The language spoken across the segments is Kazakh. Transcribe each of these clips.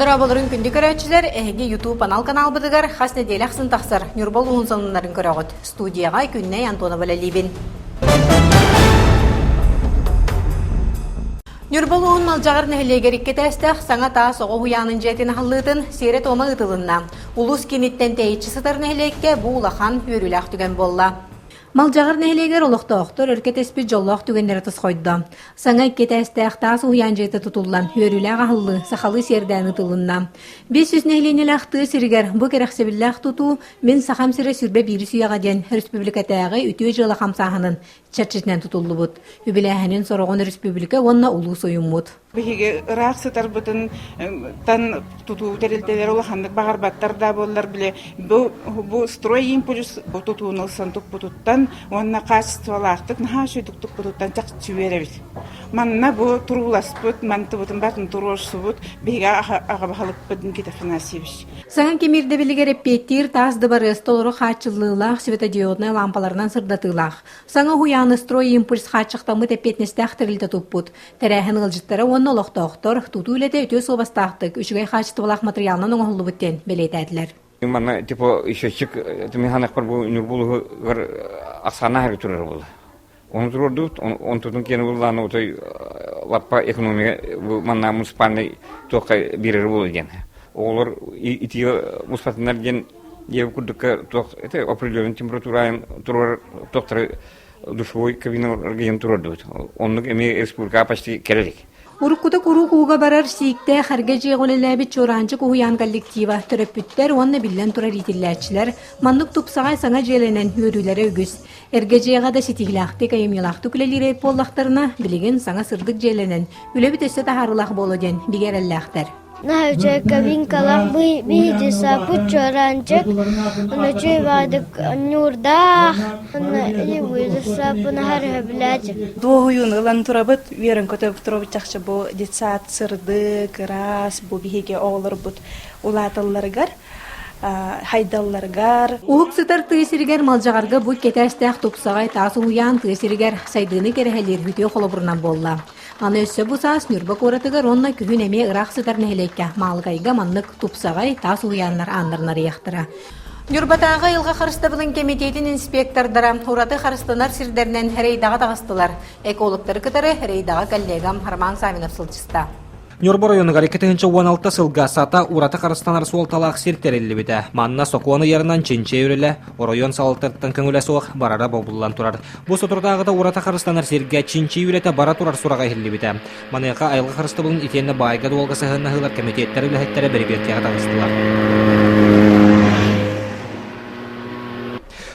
Дораболырын күнді көрәтшілер, әйге YouTube канал бұдығар, қас неделі ақсын тақсыр, Нюрбол ұғынсанларын көрәғыт. Студияға күннәй Антона Балалибин. Нюрбол ұғын алжағыр нәхілегер иккетәстіқ, саңа таа соғы хуянын жәтін қаллытын сирет ома ұтылынна. Улус кенеттен тәйітші сытар нәхілекке бұл улахан өріләқ түген болла. Малжағыр нәхілегер олықтауқтыр өркетеспі жоллақ түгендері тұсқойды. Саңа иккетәстіқ таас хуян жәті тұтылан, өріләқ ағылы, сақалы сердәні тұлынна. 500 нәхіленеләқті сіргер, бұл керақсебілләқ тұту, мен сақам сірі сүрбе бірі сүйаға ден республикатағы үтіе жылы қамсағының чәрчетінен тұтылы бұд. Үбіләхінен сорғын республика онна ұлы сойын мұд. Биһиге ыраак сытар бутун тан тутуу терилтелер улахандык багарбаттар да боллар биле бу строй импульс тутууну сантук бутуттан онна качестволаактык нахашуйдуктук бутуттан жакчы беребиз. Манна бу туруласпыт, манты бутун батын турошсубут, биһиге агабахалыкпытын китафинасибиш. Саңан кемирде билигереп петтир тазды бары столору хачыллылах светодиодный лампаларынан сырдатылах. Саңа хуяны строй импульс хачықтамы теппетнестәк тірілді туппут. Тәрәхін ғылжыттары онны олықтауқтыр, туту үлеті өте собастақтық, үшігай хачытывалақ материалынан оңғылы бүттен белейтәділер. Мана типа ишечик механик бар бу нурбулу аксана хәр турар булды. Он турды, он тутун кені булланы отой лаппа экономия манна муниципальный тока бирер булды ген. Олар ити муниципальный ген ев кудка ток это определенная температура турар токтор душевой кабина ген турды. Он эми республика почти керелик. Уруккута куру-кууга барар сиикте харга жеголеләби чоранчы куhuyan коллектива төрөппүттер онны билен турар итилләчиләр маннык тупсагай саңа желенен хүрүләре үгүс эргежега да ситиглахты кайымылахты күлелире поллахтарына билеген саңа сырдык желенен үлебитесе тахарылах болоден бигерелләхтер. Нахуча кабинкалах бихити сапут чоранчык, ночой вадык нюрдах, ивуйды сапу нахар блядь. Двоюн ылан турабыт, верен көтөп турабыт чакчы бу детсад сырдык, рас, бу бихиге оғылыр бұт улатыларгар, хайдалларгар. Уһук сытар тыйсиригер малжагарга бу кетәстәк тупсагай тасы уян тыйсиригер сайдыны керәһәлер бүтө холобурнан болла. Аны өссө бусаас Нюрбак оратыгар онна күһүн эме ырак сытар нәһелеккә малгайга маннык тупсагай тасы уяннар аннарнар яхтыра. Нюрбатага йылга харыстабылын комитетин инспектордары ураты харыстанар сирдернен рейдага тагыстылар. Экологтар кытары рейдага коллегам Арман Саминов сылчыста. Нюрбор районы гарикетинче 16 сылга сата урата карыстанар суолталаах сиртерелли бите. Манна сокуаны ярынан чинче үреле, оройон салыттырттан көңүле соох барара бобуллан турар. Бу сотурдагыда урата карыстанар сирге чинче үрете бара турар сурага хилли бите. Маныка айылга карыстабылын итенне байга дуолга сыһыннахылар комитеттери үлэхеттери берибертега тагыстылар.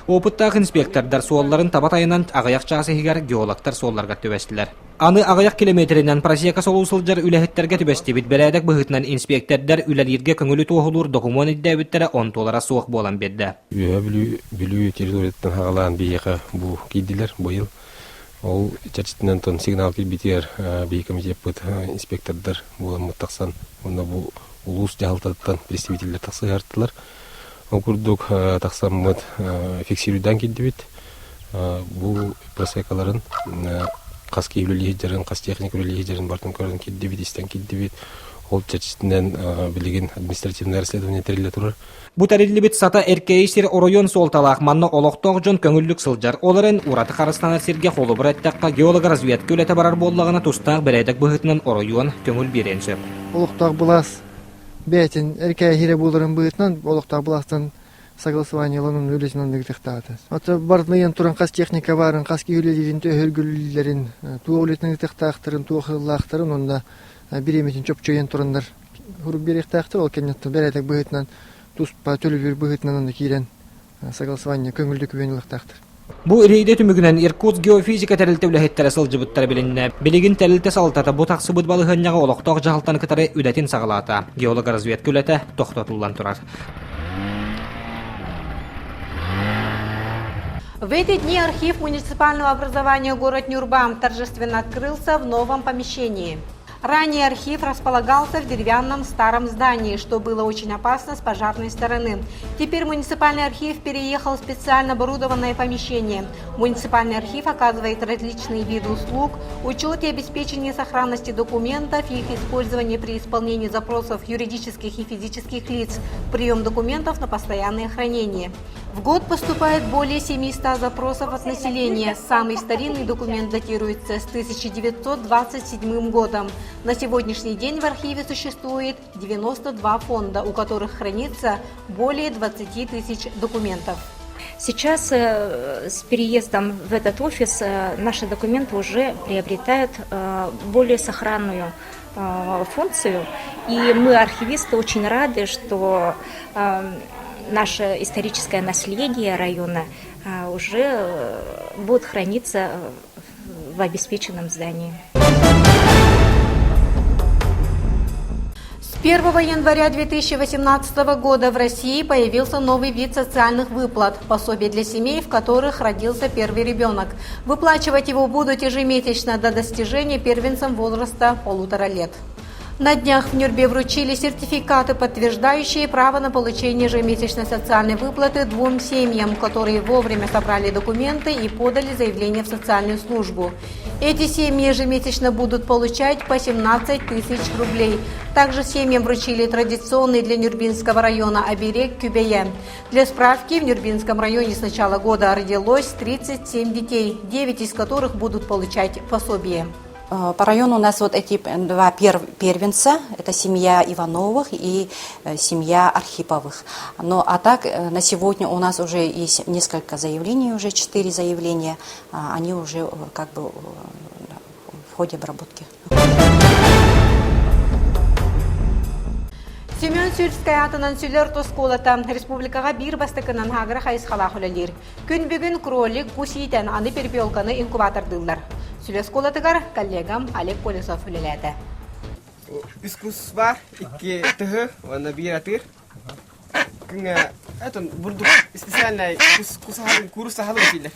Опыттағы инспектордар суолларын табат айынан ағаяқ чағысы хигар геологтар суолларға төбәстілер. Аны ағаяқ километринен просека солусылжар үләхеттерге төбәсті бит бәләдәк бұғытынан инспектордар үләлерге көңілі туғылыр документ иддәбіттері онтолара суық болан берді. Білу территорияттан ағалаған бейеқа бұл кейділер бойыл. Ол чәрчетінен тон сигнал келбетер бей комитет бұд инспектордар болан мұттақсан. Онда бұл улус жағалтаттан представителер тақсы ғартылар. Окурдук тақсаммыд фиксируйдан келдебет. Бұл просекаларын қаске үлелейдерін, қас техник үлелейдерін бартын көрден келдебет, истен келдебет. Ол чәрчетінен білеген административный расследование тәрелі тұрар. Бу тәрелебет сата эркейсер оройон солталақ манны олықтоқ жон көңіллік сылжар. Оларын ураты қарыстанар серге қолы бір әттаққа геолог разведка өлеті барар боллағына тұстақ бірәдік бұғытынан оройон көңіл беренсі. Олықтақ бұлас бәйтін әркәй хире болырын бұғытынан олықтақ бұластан согласование ланын үлесінен дегтектаты. Аты бардылайын тұран қас техника барын, қас кейлелерін, төхілгілерін, туа үлетінің дегтектақтырын, туа қыллақтырын, онда бір еметін чөпчөйен тұрындар. Хұрып беректақтыр, ол кәнетті бәрәдік бұғытынан, тұспа төлі бұғытынан кейлен согласование көңілді көбеніліктақтыр. Бу рейде түмүгүнен Иркутск геофизика тәрилте үлэхеттері сылжыбыттары билинне. Билигин тәрилте салтата бу тақсыбыт балыхынняға олықтоқ жағылтан кытары үләтин сағалата. Геолог разведка үләті тоқтатылан турар. В эти дни архив муниципального образования город Нюрбам торжественно открылся в новом помещении. Ранее архив располагался в деревянном старом здании, что было очень опасно с пожарной стороны. Теперь муниципальный архив переехал в специально оборудованное помещение. Муниципальный архив оказывает различные виды услуг, учет и обеспечение сохранности документов и их использование при исполнении запросов юридических и физических лиц, прием документов на постоянное хранение. В год поступает более 700 запросов от населения. Самый старинный документ датируется с 1927 годом. На сегодняшний день в архиве существует 92 фонда, у которых хранится более 20 тысяч документов. Сейчас с переездом в этот офис наши документы уже приобретают более сохранную функцию. И мы, архивисты, очень рады, что наше историческое наследие района уже будет храниться в обеспеченном здании. С 1 января 2018 года в России появился новый вид социальных выплат – пособие для семей, в которых родился первый ребенок. Выплачивать его будут ежемесячно до достижения первенцем возраста 1,5 лет. На днях в Нюрбе вручили сертификаты, подтверждающие право на получение ежемесячной социальной выплаты 2 семьям, которые вовремя собрали документы и подали заявление в социальную службу. Эти семьи ежемесячно будут получать по 17 тысяч рублей. Также семьям вручили традиционный для Нюрбинского района оберег Кюбея. Для справки, в Нюрбинском районе с начала года родилось 37 детей, 9 из которых будут получать пособие. По району у нас вот эти два первенца, это семья Ивановых и семья Архиповых. А так на сегодня у нас уже есть несколько заявлений, уже 4 заявления, они уже как бы в ходе обработки. Семен-Сюльская атынан сүлер тосколата республикаға бир бастықынан хағыра қайыз қалақ үлелер. Күн бүгін кролик пуситен аны перпиолканы инкубатордылар. Сүлес колатыгар коллегам Олег Полисов үлеледі. Искус бар, икки тығы, оны биратыр. Күнге, әтін бұрдық специальный кусахалын, курсахалын келер.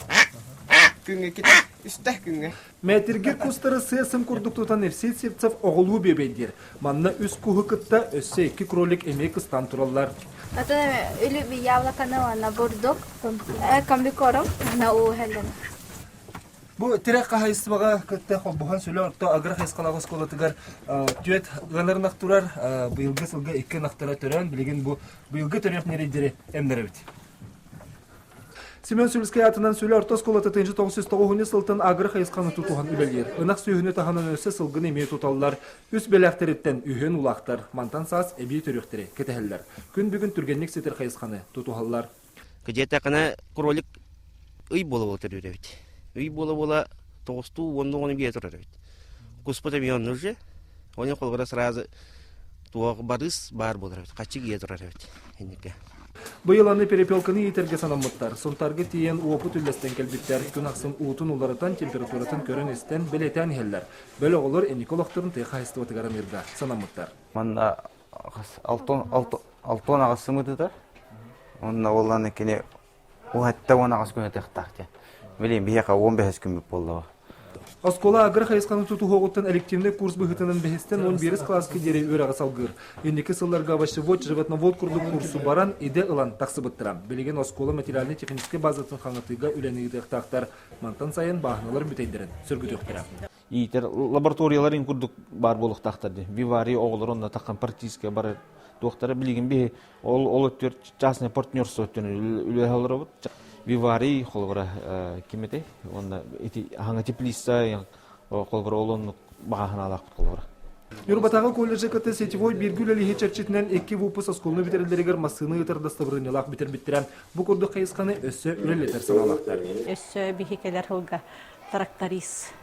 Күнге кетер, үстәх күнге. Мәтіргер кустары сыясым күрдіктутан Евсей Севцев оғылу бебейдер. Манна үс куғы кытта өссе 2 кролик эмек ыстан туралар. Это или би явлаканы вана бурдук, комбикором на ухелен. Бу тирек қағайыстыбаға кытта қолбуған сөйлі орта агра қайысқалағы сколатыгар түйет ғалар нақтурар бұйылғы сылға 2 нақтара төрен білеген бұл бұйылғы төреп нерейдері әмдері бит. Семен-Сюльская атынан сөйлі орта сколаты 1990 сылтын агра қайысқаны тұтуған үлелер. Үнақ сүйіні тағанын өсі сылғын емей тұталылар. Үс бәләқтіреттен үйен улақтар, мантан саас әбей төректері кетәхілер. Күн бүгін түргеннік сетер қайысқаны тұтуғалылар. Кедета қана кролик үй болу отыр өребет. Үй бола тоғысту, оны бие тұрар өребет. Куспыта бейон нүрже, оны қолғыра сразы туағы барыс бар болар өребет. Қачы кие тұрар өребет. Бұйыланы перепелканы етерге санамыттар. Сонтарғы тиен уопыт үлестен келбіттер. Күн ақсын уутын уларытан температуратын көрін істен білетен хеллер. Бөлі олар эникологтарын тейқа хайсты отыгаран ерді санамыттар. Манда алтон ағасы мұдыдар. Онна оланы кене уәтті он ағас күні тектақты. Білейм, бияқа 15 күн бүп болды. Оскола агыр хайысқаны тұту хоғыттан элективный курс бұғытының бәхістен 11 классы дері өр ағас алғыр. Ендекі сылларға башывод животновод күрдік курсу баран иде ылан тақсы бұттырам. Білеген Оскола материальный технический базатын қаңытыға үләні тақтар. Мантан сайын бағыналар бүтейдерін сүргіт өқтірам. Итер лабораторияларын күрдік бар болық тақтарды. Вивари оғылыр онда таққан практически бар доқтары білеген бе ол өттер жасына партнерство өттен үлі алыр бұд. Вивари қолғыра кемете, онда аңа теплиса қолғыра олын бағағын алақ қолғыра. Юрбатағы колледжі кіті сетевой бергіл әлі хечерчетінен 2 выпуск осколны бітерілдерігер масыны ұтырдасты бұрынелақ бітер біттірен. Бұ көрді қайысқаны өссі үлелетер саналақтар. Өссі бігекелер ғылға тракторист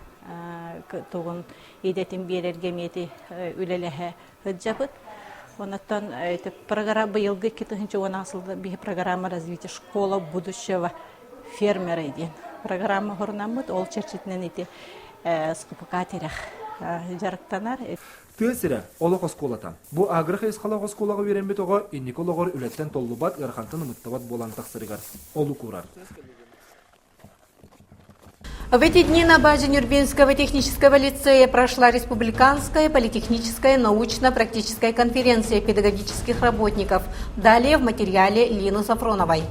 тұғын едетін берерге меті үлелеге ғыджабыд. Онаттан программа быйылгы 2010 бе программа развития школа будущего фермера иден. Программа хорнамыт ол черчитнен ити скупкатерах жарыктанар. Тесире олық осколатан. Бұ агры хайысқалақ осколағы веренбет оға инникологор үлеттен толлубат ғарқантын ұмыттабат болан тақсырығар. Олу курар. В эти дни на базе Нюрбинского технического лицея прошла республиканская политехническая научно-практическая конференция педагогических работников. Далее в материале Лины Сафроновой.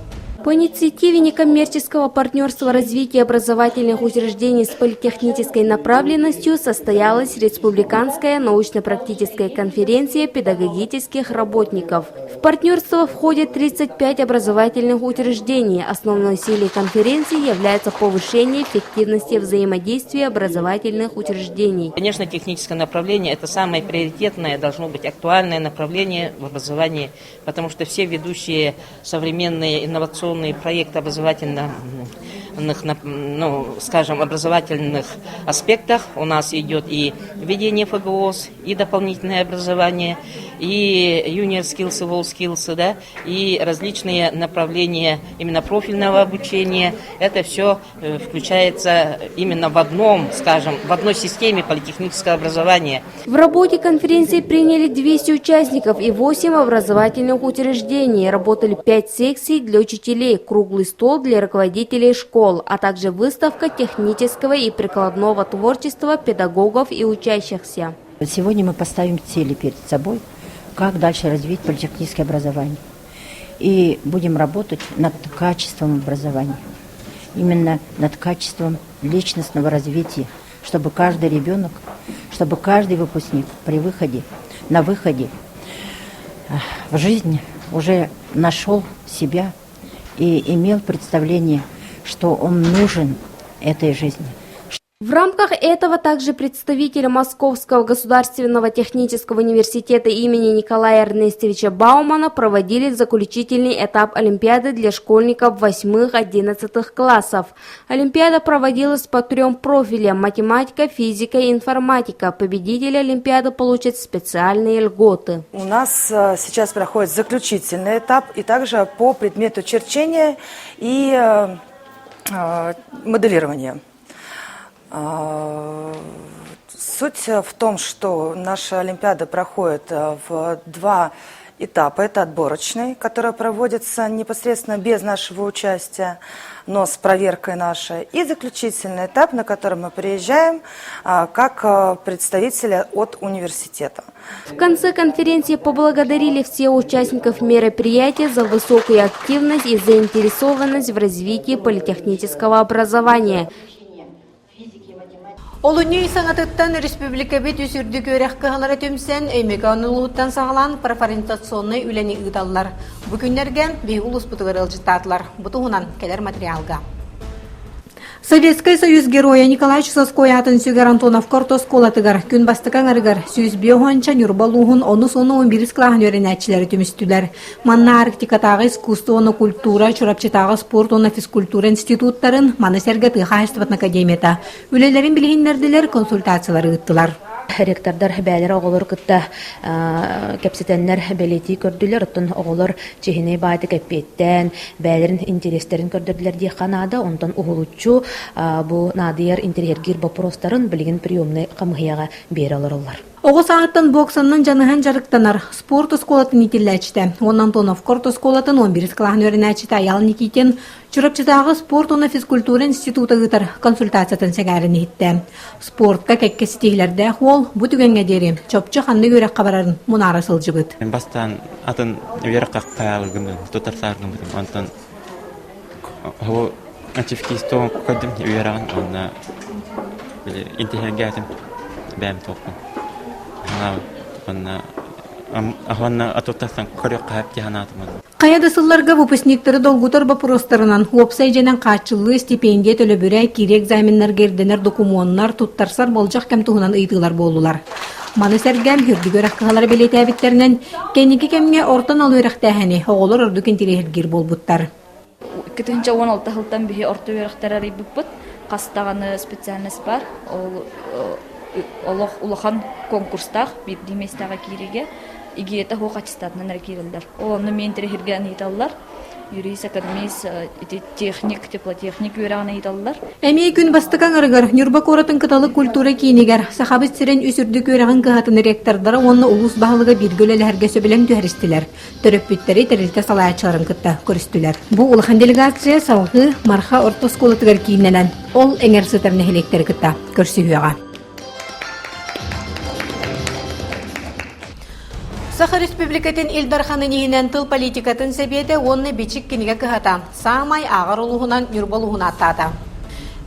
По инициативе некоммерческого партнерства развития образовательных учреждений с политехнической направленностью состоялась республиканская научно-практическая конференция педагогических работников. В партнерство входят 35 образовательных учреждений. Основной силой конференции является повышение эффективности взаимодействия образовательных учреждений. Конечно, техническое направление – это самое приоритетное, должно быть актуальное направление в образовании, потому что все ведущие современные инновационные проекты образовательных, образовательных аспектах у нас идет и введение ФГОС, и дополнительное образование, и Junior Skills, World Skills, да, и различные направления именно профильного обучения. Это все включается именно в одной системе политехнического образования. В работе конференции приняли 200 участников и 8 образовательных учреждений. Работали 5 секций для учителей, круглый стол для руководителей школ, а также выставка технического и прикладного творчества педагогов и учащихся. Сегодня мы поставим цели перед собой, как дальше развить политехническое образование. И будем работать над качеством образования, именно над качеством личностного развития, чтобы каждый ребенок, чтобы каждый выпускник при выходе, на выходе в жизни уже нашел себя и имел представление, что он нужен этой жизни. В рамках этого также представители Московского государственного технического университета имени Николая Эрнестовича Баумана проводили заключительный этап Олимпиады для школьников 8-11 классов. Олимпиада проводилась по 3 профилям – математика, физика и информатика. Победители Олимпиады получат специальные льготы. У нас сейчас проходит заключительный этап и также по предмету черчения и моделирования. Суть в том, что наша Олимпиада проходит в 2 этапа. Это отборочный, который проводится непосредственно без нашего участия, но с проверкой нашей. И заключительный этап, на который мы приезжаем как представители от университета. В конце конференции поблагодарили всех участников мероприятия за высокую активность и заинтересованность в развитии политехнического образования. Олуньюй саңатыттан республика бет үсүрдүк өрек кыһалары төмсен өймеге онылуыттан сағалан преференциационный үләни ыдаллар. Бүкүннерге бей улус бутыгар ылжытатылар. Бутуғынан келер материалга. Советский Союз героя Николай Чусовской атын сүйгер Антонов Кортосколатыгар, күн бастыкан арыгар, сүйіз биохонча нюрбалуғын оны соны 11 клағын өренәтчілері төмістілер. Манна Арктикатағы искусство, оны культура, чурапчытағы спорт, оны физкультура институттарын, маны сәргеті Хайстыватын академията. Үлелерін білгендерділер консультациялары ыттылар. Ректордар бәлер оғылыр кытта кәпсетенлер бәлети көрділер, ұттын оғылыр чехіне байды кәппеттен, бәлерін интерестерін көрдірділер де қанады, ондан ұғылучу бұ надыяр интерьергер бопростарын білген приемны қамғияға бер алырылар. Оғы сағаттан боксаннан жаныған жарықтанар спорт осколатын итілләчті. Онан Антонов Корт осколатын 11 клағын өрінәчті аял Никитин чурапчытағы спорт оны физкультура институты ғытар консультациятын сәгәрін етті. Спортқа кәкке сетейлерді қол бұ түгенге дері чопчы қанны көрек қабарарын мұнара сылжы бұд. Бастан атын верек қақпаялығын тұтарсарғын бұдым. Антон ол антифки стоғын көдім верағын онына интеллигентім бәм тоқпын. Қаяда сылларға выпускниктері долгутар бапростарынан уопсай женен қачылы стипендия төлөбүрә кире экзаменнер герденер документар туттарсар болжақ кәмтуғынан ыйтылар болулар. Маны сәргәм хүрдігөр аққалар белеті әбіттерінен кәнекі кәмге ортан алу өріқтәхәне оғылыр үрді кентерегер болбуттар. 2016 жылдан бе орта өріқтәрі бұппыт, қастағаны специальность бар, олық улахан конкурстақ деместаға киреге игиета хоқ аттестатынан әркерілдер. Оланы мен терехерген еталылар. юрис, экономист, техник, теплотехник үйрәгән идаллар. Эми күн бастыкан арыгар, Нюрба коратын кыталы культура киинигер, сахабыт сирен үсүрдүк өрәгән кыһатын ректордары онны улус баһалыгы биргөлеләргә сөбелен төһәристиләр. Төрөппүттәре терилте салаячыларын кытта көрүстүләр. Бу улахан делегация салгы Марха орта школа тигәр кииннән. Ол эңер сытырны хелектер кытта көрсүгәгә. Сахар Республикатын Илдарханы нигинен тыл политикатын себеде онны бичик киниге кыһата. Самай агар улуһунан Нюрба улуһуна аттата.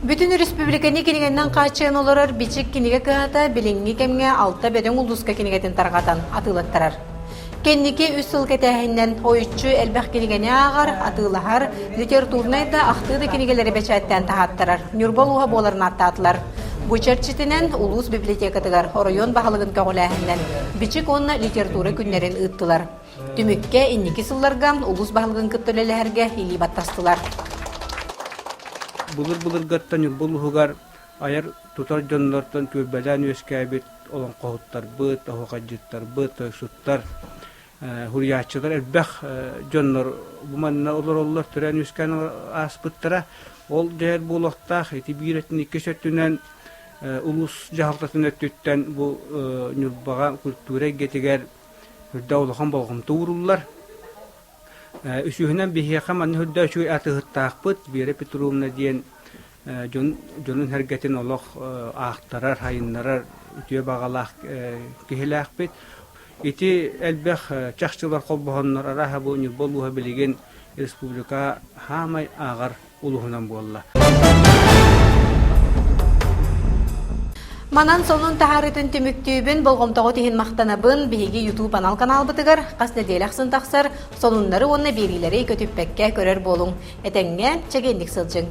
Бүтүн республиканы кинигеннен качын олорор бичик киниге кыһата билинги кемге алта беден улуска кинигетин таргатан атылаттарар. Кенники үс сыл кетәһиннән ойчу элбәх кинигене агар атылахар литературнайда ахтыды кинигелери бечәттән тахаттарар. Нюрба улуһа боларына аттатлар. Бу чәрчитенен улус библиотекатыгар район баһалыгын кагылаһыннан бичик онна литература күннәрен ыттылар. Түмүккә инники сылларга улус баһалыгын кыттөлеләргә или баттастылар. Булыр гаттан юлбулугар аяр тутар жоннортон төбәлән өскәбит олон кохуттар быт, хакаҗиттар быт, суттар, хурьячылар элбәх жоннор буманна олор төрән өскән аспыттара ол дәр булыкта хәти биретни кешәтүнән улус җахтатын өттән бу нюрбага культура гетегәр даулыгын болгым туруллар. Үсүһенән бихе хаман хөддә чуй атыгыттакпыт бире Петровна диен жонун хәргәтен олох ахтарар хайыннарар үтүе багалах кихеләхпет ити элбәх чахчылар колбохоннар араһа бу нюрболуһа билеген республика хамай агар улуһунан болла. Манан сонун тахарытын түмүктүүбүн болгомтого тиһин мактанабын биһиги YouTube канал бытыгар касны делахсын таксар сонуннары онна берилери көтүппекке көрөр болуң. Этеңге чегендик сылжың.